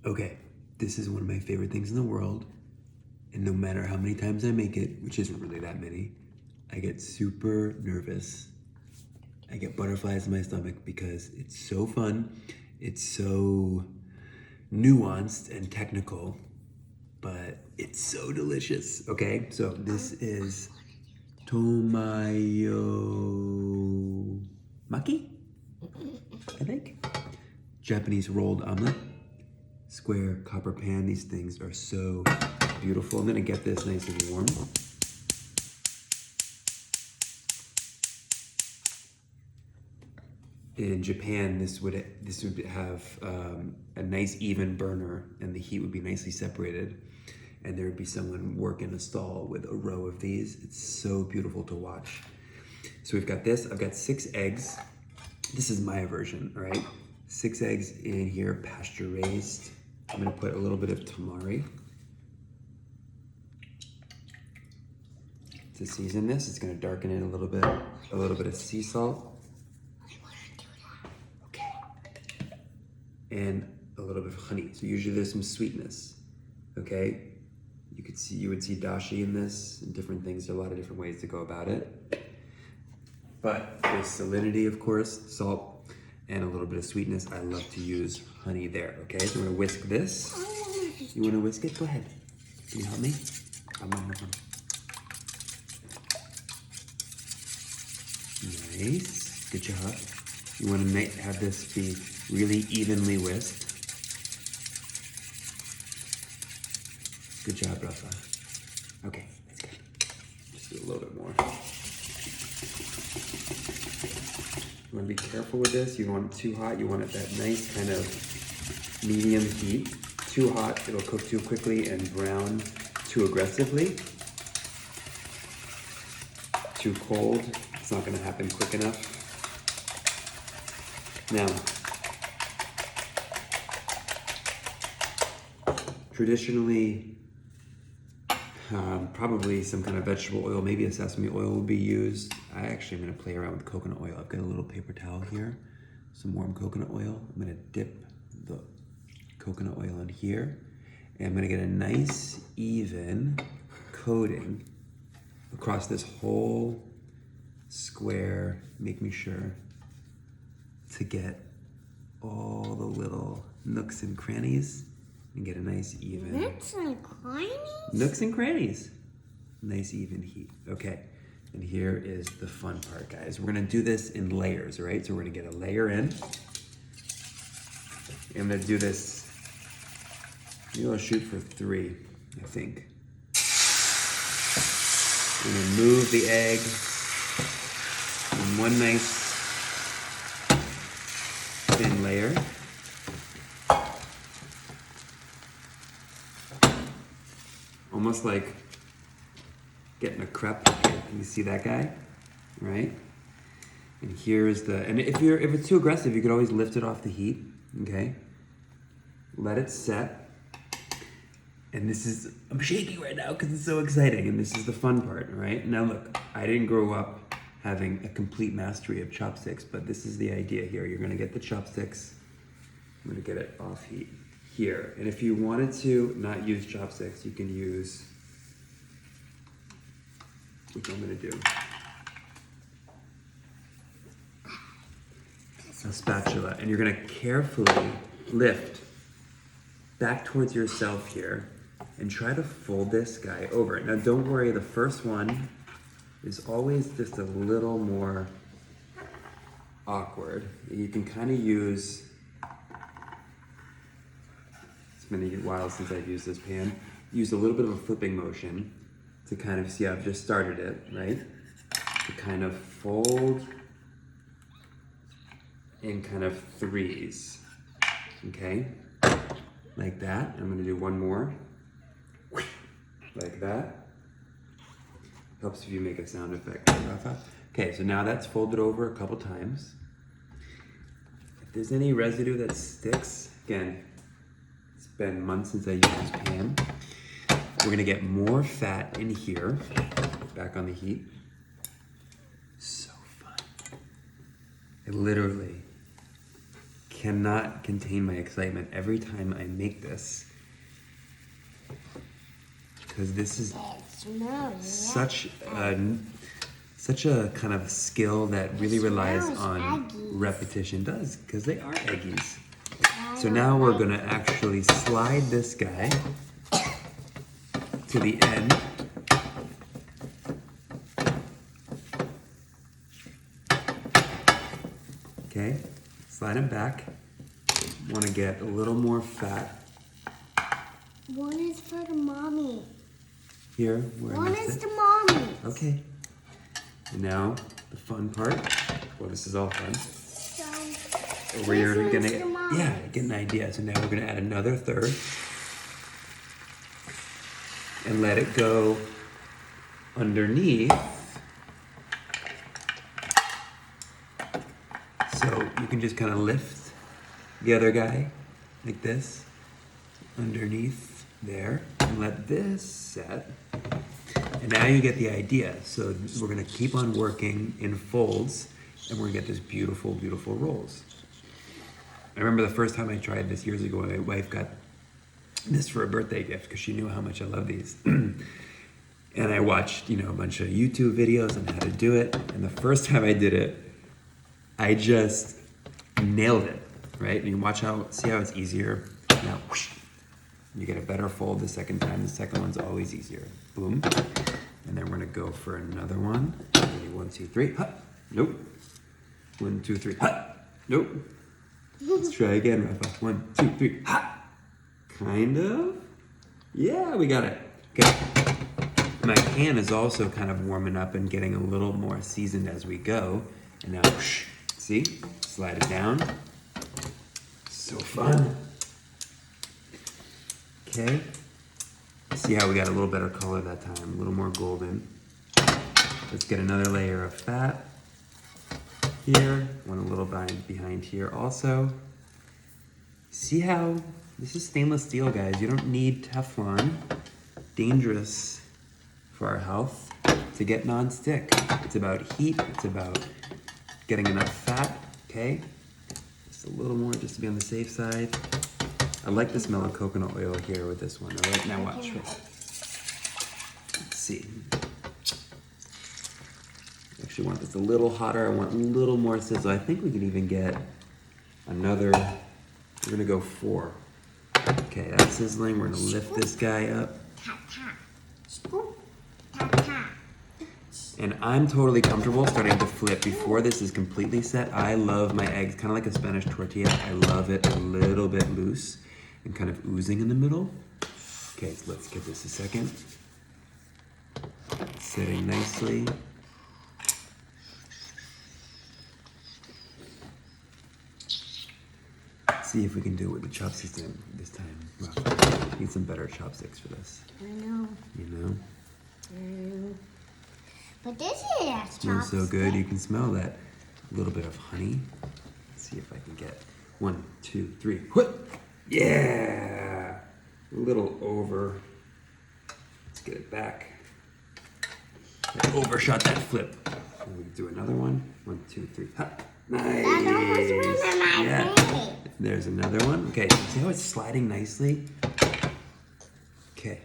Okay, this is one of my favorite things in the world. And no matter how many times I make it, which isn't really that many, I get super nervous. I get butterflies in my stomach because it's so fun. It's so nuanced and technical, but it's so delicious. Okay, so this is Tomayomaki, I think. Japanese rolled omelet. Square copper pan. These things are so beautiful. I'm gonna get this nice and warm. In Japan, this would have a nice even burner, and the heat would be nicely separated. And there would be someone working a stall with a row of these. It's so beautiful to watch. So we've got this. I've got 6 eggs. This is my version, all right? 6 eggs in here, pasture raised. I'm gonna put a little bit of tamari to season this. It's gonna darken it a little bit of sea salt. Okay. And a little bit of honey. So usually there's some sweetness, okay? You would see dashi in this and different things. There are a lot of different ways to go about it. But there's salinity, of course, salt, and a little bit of sweetness. I love to use honey there, okay? So we're gonna whisk this. You wanna whisk it? Go ahead. Can you help me? Nice, good job. You wanna have this be really evenly whisked. Good job, Rafa. Okay, that's good. Just do a little bit more. You want to be careful with this. You don't want it too hot. You want it that nice kind of medium heat. Too hot, it'll cook too quickly and brown too aggressively. Too cold, it's not going to happen quick enough. Now, traditionally, probably some kind of vegetable oil, maybe a sesame oil would be used. I actually am gonna play around with coconut oil. I've got a little paper towel here, some warm coconut oil. I'm gonna dip the coconut oil in here, and I'm gonna get a nice even coating across this whole square, making sure to get all the little nooks and crannies and get a nice even. Nooks and crannies? Nooks and crannies. Nice even heat. Okay, and here is the fun part, guys. We're gonna do this in layers, all right? So we're gonna get a layer in. I'm gonna do this, maybe I'll shoot for 3, I think. I'm gonna move the egg in one nice thin layer. Almost like getting a crepe. You see that guy, right? And here's and if it's too aggressive, you could always lift it off the heat, okay? Let it set. And I'm shaking right now because it's so exciting, and this is the fun part, right? Now look, I didn't grow up having a complete mastery of chopsticks, but this is the idea here. You're gonna get the chopsticks, I'm gonna get it off heat here. And if you wanted to not use chopsticks, you can use, which I'm gonna do, a spatula. And you're gonna carefully lift back towards yourself here and try to fold this guy over. Now don't worry, the first one is always just a little more awkward. You can kind of use, it's been a while since I've used this pan, use a little bit of a flipping motion to kind of see, I've just started it, right? To kind of fold in kind of 3s, okay? Like that. I'm gonna do one more, like that. Helps if you make a sound effect, Rafa. Okay, so now that's folded over a couple times. If there's any residue that sticks, again, it's been months since I used this pan. We're gonna get more fat in here, back on the heat. So fun. I literally cannot contain my excitement every time I make this. Because this is such a kind of skill that really relies on repetition. Does, because they are eggies. So now we're gonna actually slide this guy to the end. Okay, slide him back. Want to get a little more fat. One is for the mommy. Here, where one is the mommy. Okay. And now the fun part. Well, this is all fun. So We're gonna get an idea. So now we're gonna add another third and let it go underneath. So you can just kind of lift the other guy like this underneath there and let this set. And now you get the idea. So we're gonna keep on working in folds and we're gonna get this beautiful, beautiful rolls. I remember the first time I tried this years ago, my wife got this for a birthday gift because she knew how much I love these. And I watched, a bunch of YouTube videos on how to do it. And the first time I did it, I just nailed it, right? And you see how it's easier. Now, whoosh, you get a better fold the second time. The second one's always easier. Boom. And then we're gonna go for another one. Ready, 1, 2, 3. Ha. Nope. 1, 2, 3. Ha. Nope. Let's try again, Rafa. 1, 2, 3. Ha. Kind of. Yeah, we got it. Okay. My pan is also kind of warming up and getting a little more seasoned as we go. And now, whoosh, see? Slide it down. So fun. Okay. See how we got a little better color that time, a little more golden. Let's get another layer of fat here. One a little behind here also. See how this is stainless steel, guys. You don't need Teflon. Dangerous for our health to get non-stick. It's about heat. It's about getting enough fat. Okay. Just a little more, just to be on the safe side. I like the smell of coconut oil here with this one. All right, now watch. Let's see. I actually want this a little hotter. I want a little more sizzle. I think we can even get another. We're gonna go 4. Okay, that's sizzling. We're gonna lift this guy up. And I'm totally comfortable starting to flip before this is completely set. I love my eggs, kind of like a Spanish tortilla. I love it a little bit loose and kind of oozing in the middle. Okay, so let's give this a second. Sitting nicely. See if we can do it with the chopsticks this time. Wow. Need some better chopsticks for this. I know. You know? But this is a Smells so good. You can smell that little bit of honey. Let's see if I can get 1, 2, 3. What? Yeah! A little over. Let's get it back. I overshot that flip. And we do another one. 1, 2, 3. Ha! Nice. Yeah. There's another one. Okay, see how it's sliding nicely? Okay.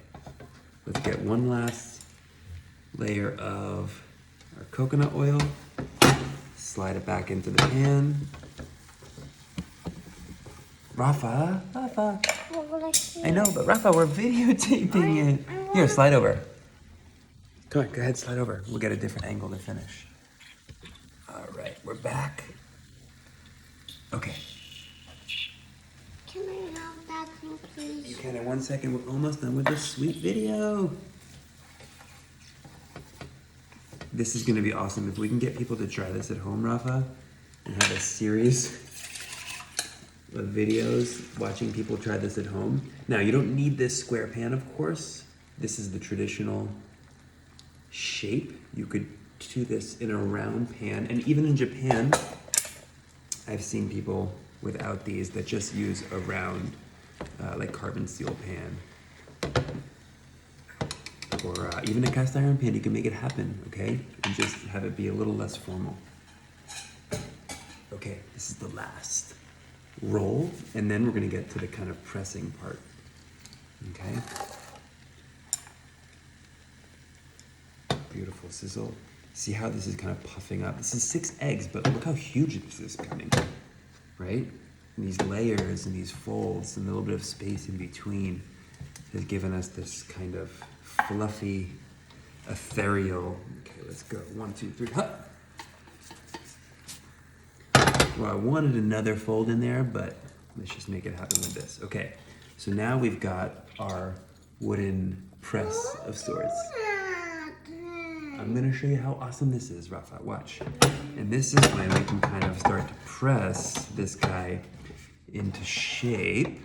Let's get one last layer of our coconut oil. Slide it back into the pan. Rafa. I know, but Rafa, we're videotaping it. Here, slide over. Come on, go ahead, slide over. We'll get a different angle to finish. All right, we're back. Okay. Can I have that thing, please? You can in 1 second. We're almost done with this sweet video. This is gonna be awesome. If we can get people to try this at home, Rafa, and have a series of videos watching people try this at home. Now, you don't need this square pan, of course. This is the traditional shape. You could do this in a round pan, and even in Japan, I've seen people without these that just use a round, like carbon steel pan. Or even a cast iron pan, you can make it happen, okay? And just have it be a little less formal. Okay, this is the last roll, and then we're gonna get to the kind of pressing part, okay? Beautiful sizzle. See how this is kind of puffing up? This is 6 eggs, but look how huge this is becoming, right? And these layers and these folds and a little bit of space in between has given us this kind of fluffy, ethereal. Okay, let's go. 1, 2, 3. Huh. Well, I wanted another fold in there, but let's just make it happen with this. Okay, so now we've got our wooden press of sorts. I'm gonna show you how awesome this is, Rafa, watch. And this is when we can kind of start to press this guy into shape.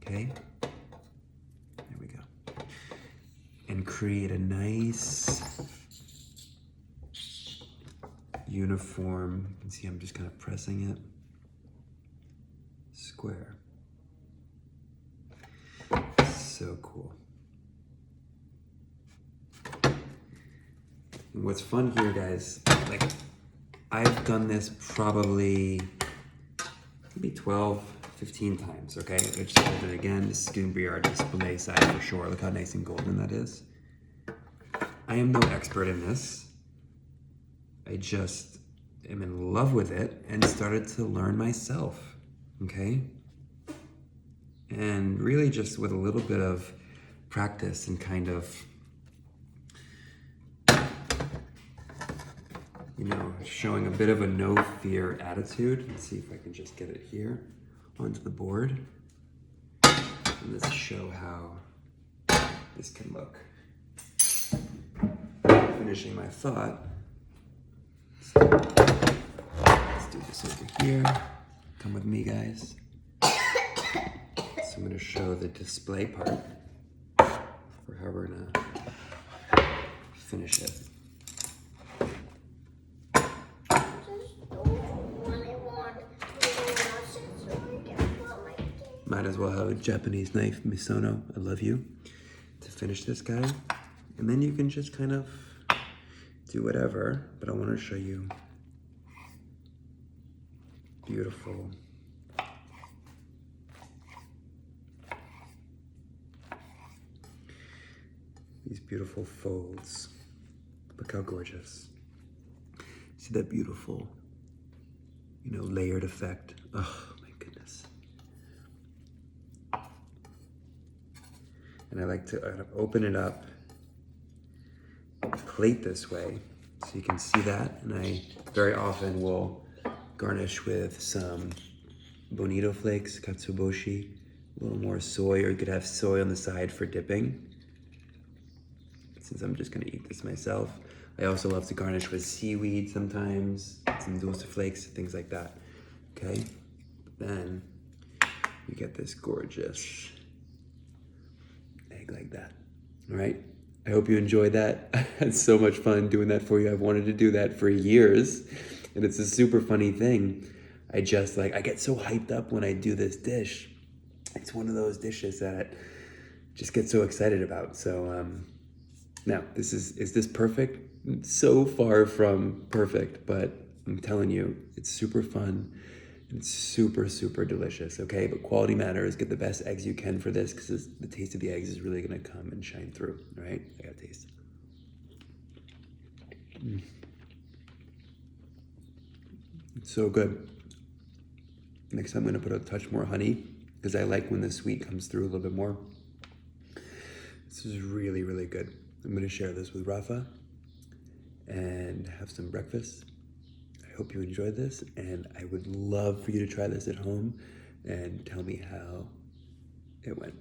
Okay, there we go. And create a nice, uniform, you can see I'm just kind of pressing it, square. So cool. And what's fun here, guys, like I've done this probably maybe 12, 15 times, okay? I just hold it again. This is gonna be our display side for sure. Look how nice and golden that is. I am no expert in this. I just am in love with it and started to learn myself, okay? And really just with a little bit of practice and kind of, you know, showing a bit of a no fear attitude. Let's see if I can just get it here onto the board. And let's show how this can look. Finishing my thought. Let's do this over here. Come with me, guys. So I'm gonna show the display part for how we're gonna finish it. Might as well have a Japanese knife, misono, I love you, to finish this guy. And then you can just kind of do whatever, but I want to show you beautiful. These beautiful folds. Look how gorgeous. See that beautiful, you know, layered effect. Oh my goodness. And I like to kind of open it up, plate this way, so you can see that. And I very often will garnish with some bonito flakes, katsuobushi, a little more soy, or you could have soy on the side for dipping. Since I'm just gonna eat this myself. I also love to garnish with seaweed sometimes, some dulce flakes, things like that, okay? Then you get this gorgeous egg like that, all right? I hope you enjoyed that. I had so much fun doing that for you. I've wanted to do that for years, and it's a super funny thing. I get so hyped up when I do this dish. It's one of those dishes that I just get so excited about. So now, is this perfect? It's so far from perfect, but I'm telling you, it's super fun. It's super, super delicious, okay? But quality matters. Get the best eggs you can for this because the taste of the eggs is really gonna come and shine through, all right? I gotta taste. It's so good. Next time I'm gonna put a touch more honey because I like when the sweet comes through a little bit more. This is really, really good. I'm gonna share this with Rafa and have some breakfast. I hope you enjoyed this, and I would love for you to try this at home and tell me how it went.